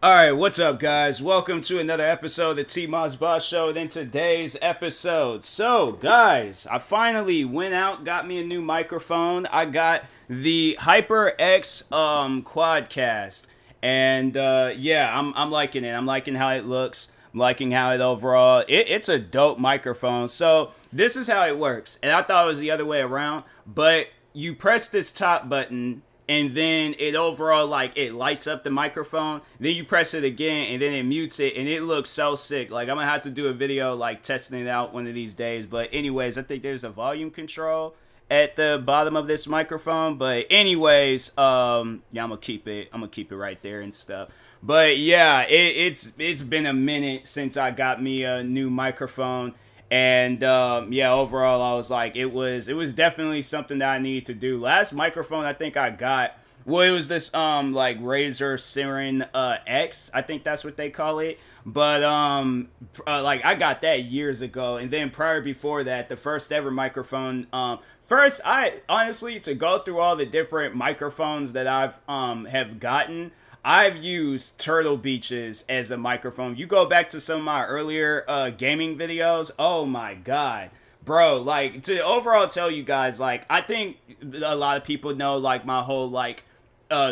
Alright, what's up, guys? Welcome to another episode of the TMossBoss Show. And in today's episode, guys, I finally went out, got me a new microphone. I got the HyperX Quadcast. And yeah, I'm liking it. I'm liking how it looks. I'm liking how it overall. It's a dope microphone. So this is how it works. And I thought it was the other way around. But you press this top button, and then it overall, like, it lights up the microphone. Then you press it again, and then it mutes it, and it looks so sick. Like, I'm gonna have to do a video, like, testing it out one of these days. But anyways, I think there's a volume control at the bottom of this microphone. But anyways, yeah, I'm gonna keep it right there and stuff. But yeah, it's been a minute since I got me a new microphone. And yeah, overall, I was like, it was definitely something that I needed to do. Last microphone I think I got, well, it was this like Razer Siren X, I think that's what they call it. But like, I got that years ago, and then before that, the first ever microphone. First, I honestly, to go through all the different microphones that I've have gotten, I've used Turtle Beaches as a microphone. You go back to some of my earlier gaming videos. Oh my god, bro! Like, to overall tell you guys, like, I think a lot of people know, like, my whole, like,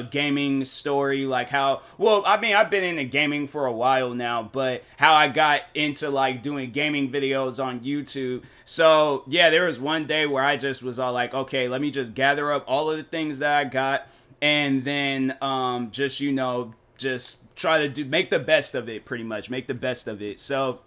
gaming story, like how, well, I mean, I've been into gaming for a while now, but how I got into, like, doing gaming videos on YouTube. So yeah, there was one day where I just was all like, okay, let me just gather up all of the things that I got, and then just, you know, just try to make the best of it, pretty much make the best of it. So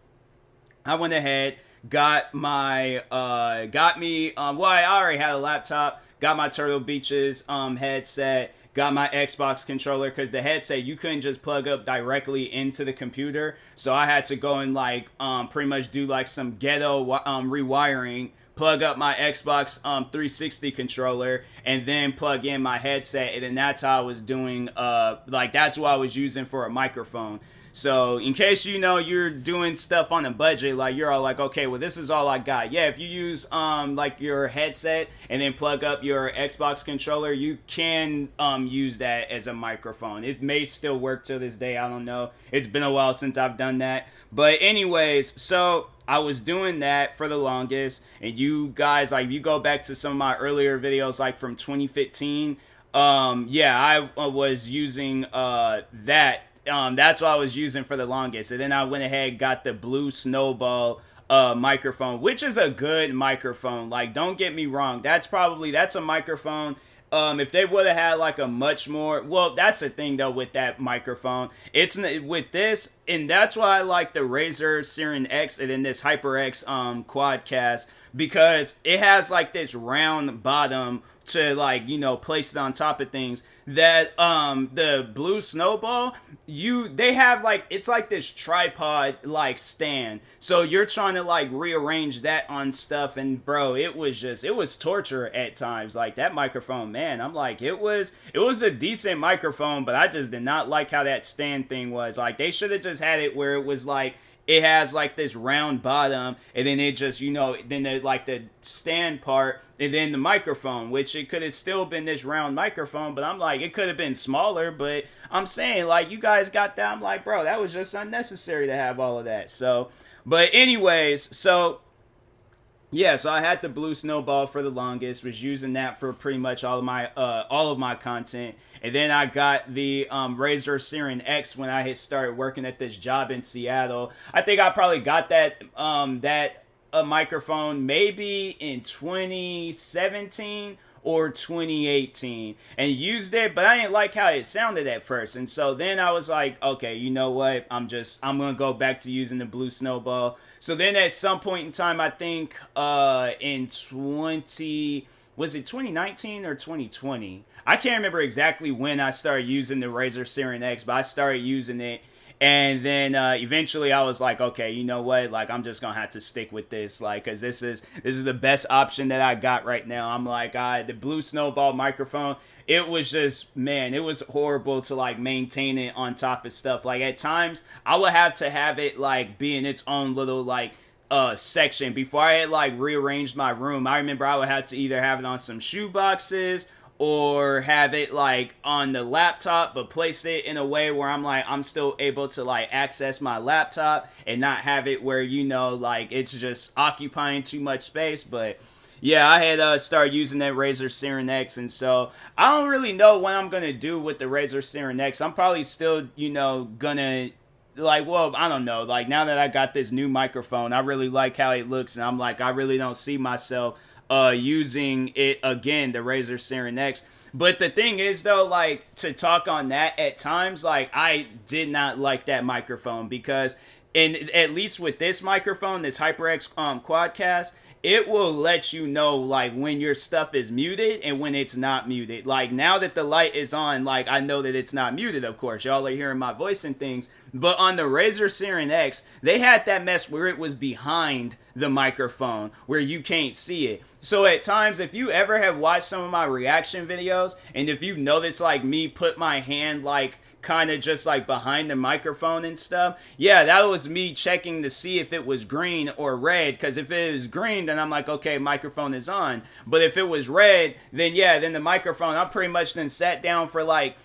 I went ahead, got my well, I already had a laptop, got my Turtle Beaches headset, got my Xbox controller, because the headset you couldn't just plug up directly into the computer, so I had to go and, like, pretty much do, like, some ghetto rewiring, plug up my Xbox 360 controller, and then plug in my headset, and then that's how I was doing, like, that's what I was using for a microphone. So in case, you know, you're doing stuff on a budget, like, you're all like, okay, well, this is all I got. Yeah, if you use like your headset and then plug up your Xbox controller, you can use that as a microphone. It may still work to this day, I don't know. It's been a while since I've done that. But anyways, so I was doing that for the longest, and you guys, like, you go back to some of my earlier videos, like from 2015, yeah, I was using that. That's what I was using for the longest. And then I went ahead and got the Blue Snowball microphone, which is a good microphone. Like, don't get me wrong, that's a microphone. If they would have had, like, a much more, well, that's the thing though with that microphone, it's with this, and that's why I like the Razer Siren X and then this HyperX Quadcast, because it has, like, this round bottom to, like, you know, place it on top of things. That the Blue Snowball, they have, like, it's like this tripod, like, stand, so you're trying to, like, rearrange that on stuff, and bro, it was torture at times. Like, that microphone, man, I'm like, it was a decent microphone, but I just did not like how that stand thing was. Like, they should have just had it where it was like, it has, like, this round bottom, and then it just, you know, then like the stand part, and then the microphone, which it could have still been this round microphone, but I'm like, it could have been smaller. But I'm saying, like, you guys got that, I'm like, bro, that was just unnecessary to have all of that. So, but anyways, so yeah, so I had the Blue Snowball for the longest, was using that for pretty much all of my content. And then I got the Razer Siren X when I had started working at this job in Seattle. I think I probably got that microphone maybe in 2017 or 2018, and used it, but I didn't like how it sounded at first. And so then I was like, okay, you know what, I'm gonna go back to using the Blue Snowball. So then at some point in time, I think in 2019 or 2020, I can't remember exactly when I started using the Razer Siren X, but I started using it. And then eventually I was like, okay, you know what? Like, I'm just gonna have to stick with this, like, cause this is the best option that I got right now. I'm like, the Blue Snowball microphone, it was just, man, it was horrible to, like, maintain it on top of stuff. Like, at times I would have to have it, like, be in its own little, like, section before I had, like, rearranged my room. I remember I would have to either have it on some shoe boxes or have it like on the laptop but place it in a way where I'm still able to like access my laptop and not have it where like it's just occupying too much space. But yeah, I had started using that Razer Seren X, and so I don't really know what I'm gonna do with the Razer Seren X. I'm probably still gonna, like, well, I don't know, like now that I got this new microphone, I really like how it looks, and I'm like, I really don't see myself using it again, the Razer Seren X. But the thing is, though, like, to talk on that, at times, like, I did not like that microphone because, at least with this microphone, this HyperX Quadcast, it will let you know, like, when your stuff is muted and when it's not muted. Like, now that the light is on, like, I know that it's not muted, of course. Y'all are hearing my voice and things. But on the Razer Seren X, they had that mess where it was behind the microphone, where you can't see it. So at times, if you ever have watched some of my reaction videos, and if you notice, like, me put my hand, like, kind of just like behind the microphone and stuff, yeah, that was me checking to see if it was green or red, because if it was green, then I'm like, okay, microphone is on. But if it was red, then yeah, then the microphone, I pretty much then sat down for like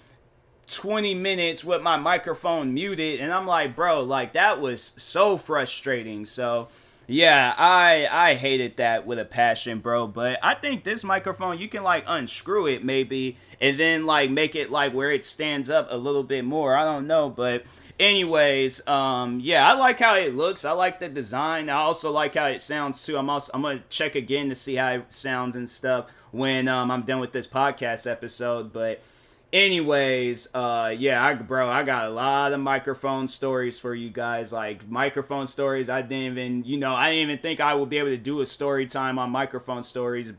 20 minutes with my microphone muted, and I'm like, bro, like, that was so frustrating. So yeah, I hated that with a passion, bro. But I think this microphone, you can like unscrew it maybe and then like make it like where it stands up a little bit more. I don't know, but anyways, yeah, I like how it looks. I like the design. I also like how it sounds too. I'm gonna check again to see how it sounds and stuff when I'm done with this podcast episode. But anyways, yeah, I got a lot of microphone stories for you guys. Like, microphone stories, I didn't even think I would be able to do a story time on microphone stories,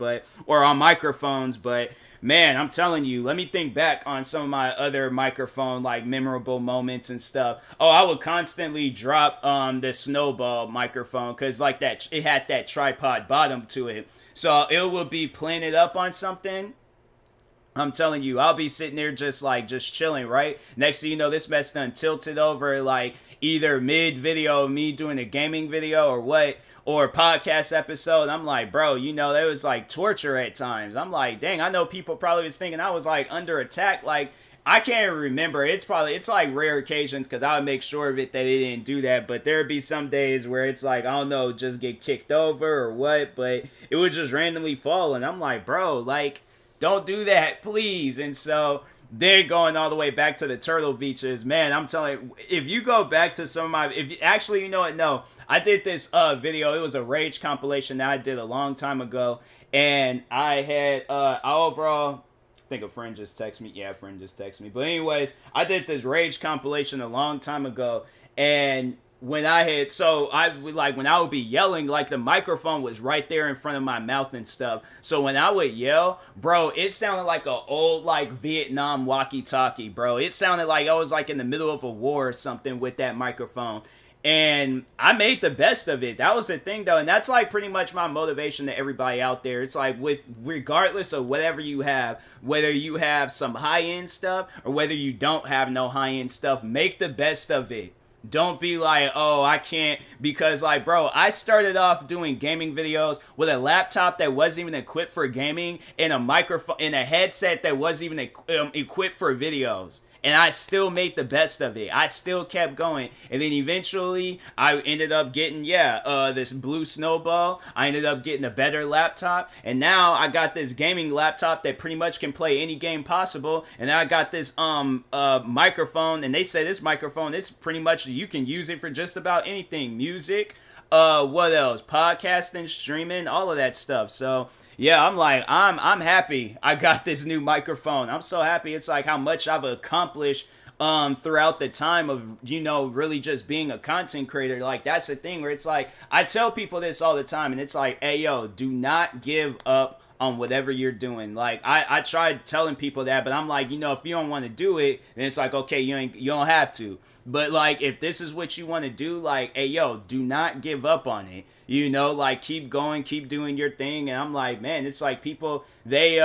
or on microphones, but man, I'm telling you, let me think back on some of my other microphone, like, memorable moments and stuff. Oh, I would constantly drop the snowball microphone, because like that, it had that tripod bottom to it, so it would be planted up on something. I'm telling you, I'll be sitting there just chilling, right? Next thing you know, this mess done tilted over, like, either mid-video, me doing a gaming video or what, or podcast episode. I'm like, bro, that was, like, torture at times. I'm like, dang, I know people probably was thinking I was, like, under attack. Like, I can't remember. It's like rare occasions, because I would make sure of it that it didn't do that. But there would be some days where it's like, I don't know, just get kicked over or what. But it would just randomly fall. And I'm like, bro, like, don't do that, please. And so they're going all the way back to the Turtle Beaches. Man, I'm telling you, if you go back to some of my... Actually, you know what? No. I did this video. It was a Rage compilation that I did a long time ago. And I had... I think a friend just texted me. Yeah, a friend just texted me. But anyways, I did this Rage compilation a long time ago. And when I would be yelling, like, the microphone was right there in front of my mouth and stuff. So when I would yell, bro, it sounded like a old, like, Vietnam walkie-talkie, bro. It sounded like I was, like, in the middle of a war or something with that microphone. And I made the best of it. That was the thing, though. And that's, like, pretty much my motivation to everybody out there. It's like, regardless of whatever you have, whether you have some high-end stuff or whether you don't have no high-end stuff, make the best of it. Don't be like, oh, I can't, because, like, bro, I started off doing gaming videos with a laptop that wasn't even equipped for gaming and a microphone and a headset that wasn't even equipped for videos. And I still made the best of it. I still kept going. And then eventually, I ended up getting, this blue snowball. I ended up getting a better laptop. And now I got this gaming laptop that pretty much can play any game possible. And I got this microphone. And they say this microphone, it's pretty much, you can use it for just about anything. Music, what else? Podcasting, streaming, all of that stuff. So yeah, I'm happy I got this new microphone. I'm so happy. It's like how much I've accomplished throughout the time of, really just being a content creator. Like, that's the thing where it's like, I tell people this all the time, and it's like, hey, yo, do not give up on whatever you're doing. Like, I tried telling people that, but I'm like, if you don't want to do it, then it's like, okay, you don't have to. But, like, if this is what you want to do, like, hey, yo, do not give up on it. Like, keep going, keep doing your thing. And I'm like, man, it's like people, they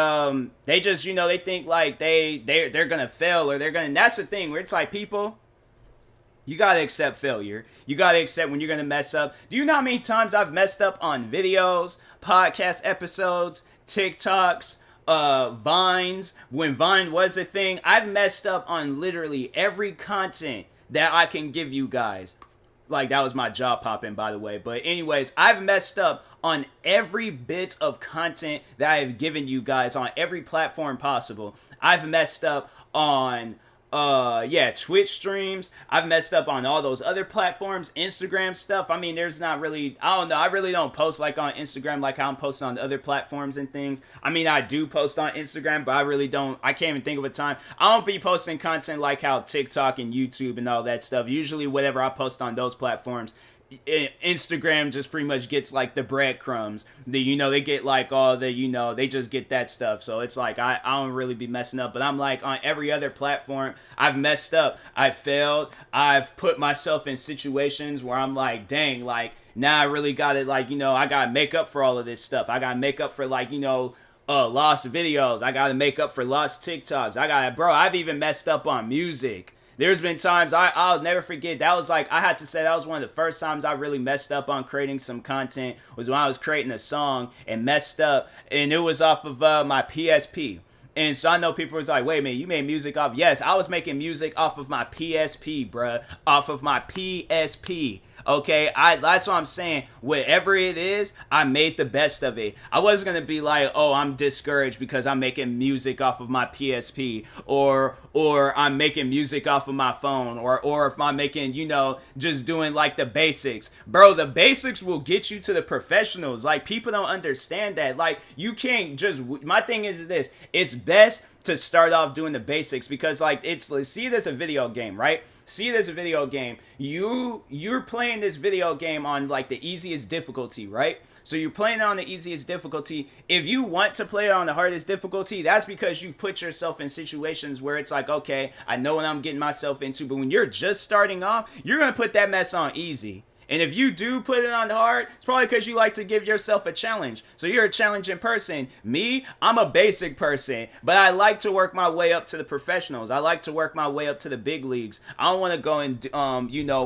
just, they think like they're going to fail, or and that's the thing where it's like, people, you got to accept failure. You got to accept when you're going to mess up. Do you know how many times I've messed up on videos, podcast episodes, TikToks, Vines, when Vine was a thing. I've messed up on literally every content that I can give you guys. Like, that was my jaw popping, by the way. But anyways, I've messed up on every bit of content that I've given you guys on every platform possible. I've messed up on Twitch streams. I've messed up on all those other platforms, Instagram stuff. I mean, there's not really, I don't know, I really don't post like on Instagram like how I'm posting on other platforms and things. I mean, I do post on Instagram, but I really don't, I can't even think of a time. I don't be posting content like how TikTok and YouTube and all that stuff. Usually whatever I post on those platforms, Instagram just pretty much gets like the breadcrumbs. They get like all the, they just get that stuff. So it's like I don't really be messing up. But I'm like, on every other platform, I've messed up. I've failed. I've put myself in situations where I'm like, dang, like now I really got it. Like, I got to make up for all of this stuff. I got to make up for like, lost videos. I got to make up for lost TikToks. I've even messed up on music. There's been times I'll never forget. That was like, I had to say that was one of the first times I really messed up on creating some content, was when I was creating a song and messed up, and it was off of my PSP. And so I know people was like, wait a minute, you made music off? Yes, I was making music off of my PSP, bruh. Off of my PSP. Okay, that's what I'm saying. Whatever it is, I made the best of it. I wasn't gonna be like, oh, I'm discouraged because I'm making music off of my PSP, or I'm making music off of my phone, or if I'm making, just doing like the basics. Bro, the basics will get you to the professionals. Like, people don't understand that. Like, you can't just, my thing is this, it's best to start off doing the basics, because like, let's see it as a video game, right? See it as a video game. You're playing this video game on like the easiest difficulty, right? So you're playing on the easiest difficulty. If you want to play it on the hardest difficulty, that's because you've put yourself in situations where it's like, okay, I know what I'm getting myself into. But when you're just starting off, you're going to put that mess on easy. And if you do put it on hard, it's probably because you like to give yourself a challenge. So you're a challenging person. Me, I'm a basic person, but I like to work my way up to the professionals. I like to work my way up to the big leagues. I don't want to go and,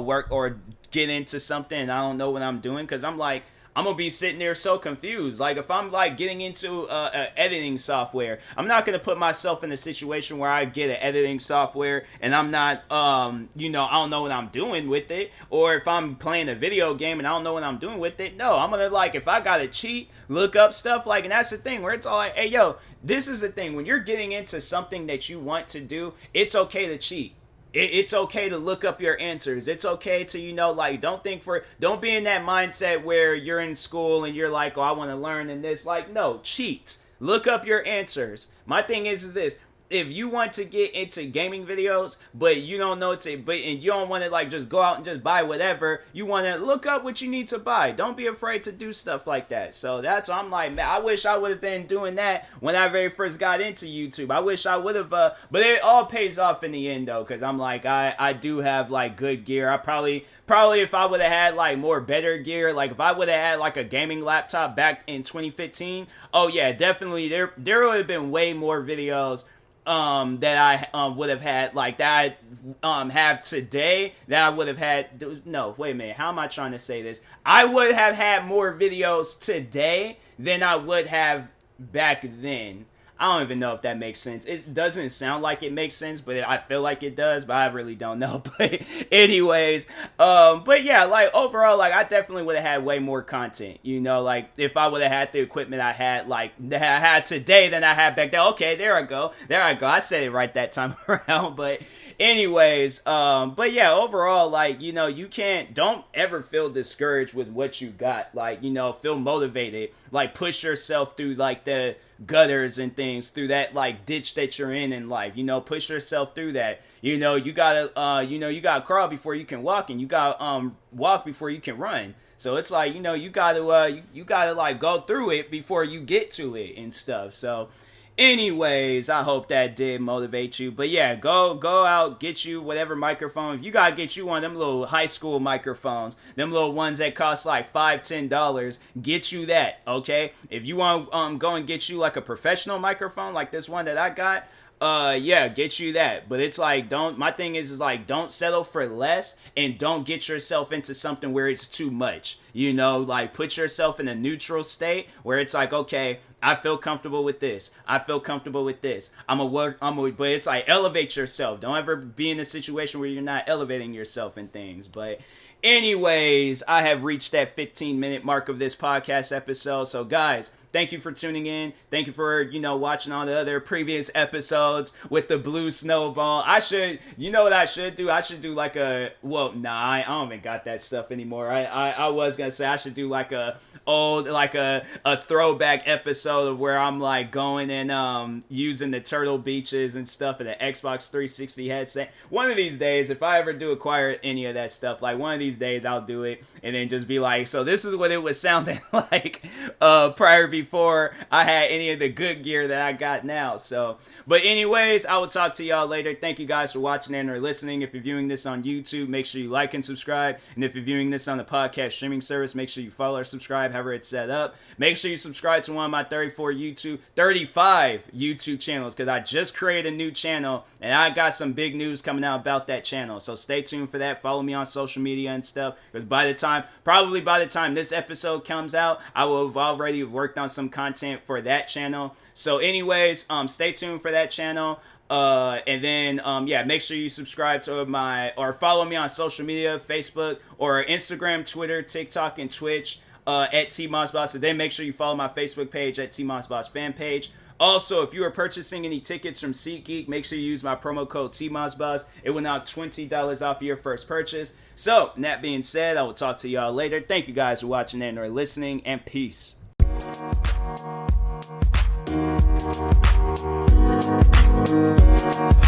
work or get into something and I don't know what I'm doing, because I'm like, I'm going to be sitting there so confused. Like, if I'm like getting into editing software, I'm not going to put myself in a situation where I get an editing software and I'm not, I don't know what I'm doing with it. Or if I'm playing a video game and I don't know what I'm doing with it. No, I'm going to, like, if I got to cheat, look up stuff, like, and that's the thing where it's all like, hey, yo, this is the thing. When you're getting into something that you want to do, it's okay to cheat. It's okay to look up your answers. It's okay to, don't be in that mindset where you're in school and you're like, oh, I want to learn and this. Like, no, cheat. Look up your answers. My thing is this. If you want to get into gaming videos, but you don't know and you don't want to like just go out and just buy whatever, you want to look up what you need to buy. Don't be afraid to do stuff like that. So that's what I'm like, man, I wish I would have been doing that when I very first got into YouTube. I wish I would have, but it all pays off in the end though, because I'm like, I do have like good gear. I probably if I would have had like more better gear, like if I would have had like a gaming laptop back in 2015, oh yeah, definitely there would have been way more videos that I would have had, like that I have today, that I would have had. No, wait a minute, how am I trying to say this? I would have had more videos today than I would have back then. I don't even know if that makes sense. It doesn't sound like it makes sense, but I feel like it does, but I really don't know. But anyways, but yeah, like overall, like I definitely would have had way more content, like if I would have had the equipment I had, like that I had today than I had back then. Okay, there I go. I said it right that time around. But anyways, but yeah, overall, like, don't ever feel discouraged with what you got. Like, feel motivated, like push yourself through like the gutters and things, through that like ditch that you're in life. Push yourself through that. You gotta crawl before you can walk, and you gotta walk before you can run. So it's like, you gotta like go through it before you get to it and stuff. So anyways, I hope that did motivate you. But yeah, go out, get you whatever microphone. If you gotta get you one of them little high school microphones, them little ones that cost like $5-10, get you that, okay? If you want go and get you like a professional microphone like this one that I got, yeah, get you that. But it's like, my thing is like, don't settle for less, and don't get yourself into something where it's too much. You know, like, put yourself in a neutral state where it's like, okay, I feel comfortable with this. I feel comfortable with this. But it's like, elevate yourself. Don't ever be in a situation where you're not elevating yourself in things. But anyways, I have reached that 15-minute mark of this podcast episode. So guys, thank you for tuning in. Thank you for, watching all the other previous episodes with the blue snowball. You know what I should do? I should do like I don't even got that stuff anymore. I was going to say I should do like a throwback episode of where I'm like going and using the Turtle Beaches and stuff and the Xbox 360 headset. One of these days, if I ever do acquire any of that stuff, like one of these days I'll do it and then just be like, so this is what it was sounding like before I had any of the good gear that I got now. So, but anyways, I will talk to y'all later. Thank you guys for watching and or listening. If you're viewing this on YouTube, make sure you like and subscribe. And if you're viewing this on the podcast streaming service, make sure you follow or subscribe, however it's set up. Make sure you subscribe to one of my 35 YouTube channels, because I just created a new channel and I got some big news coming out about that channel. So stay tuned for that. Follow me on social media and stuff, because probably by the time this episode comes out, I will have already worked on some content for that channel. So anyways, stay tuned for that channel. And then, make sure you subscribe to or follow me on social media, Facebook or Instagram, Twitter, TikTok, and Twitch, at TMossBoss. And then make sure you follow my Facebook page at TMossBoss fan page. Also, if you are purchasing any tickets from SeatGeek, make sure you use my promo code TMossBoss. It will knock $20 off your first purchase. So, that being said, I will talk to y'all later. Thank you guys for watching and or listening, and peace. We'll be right back.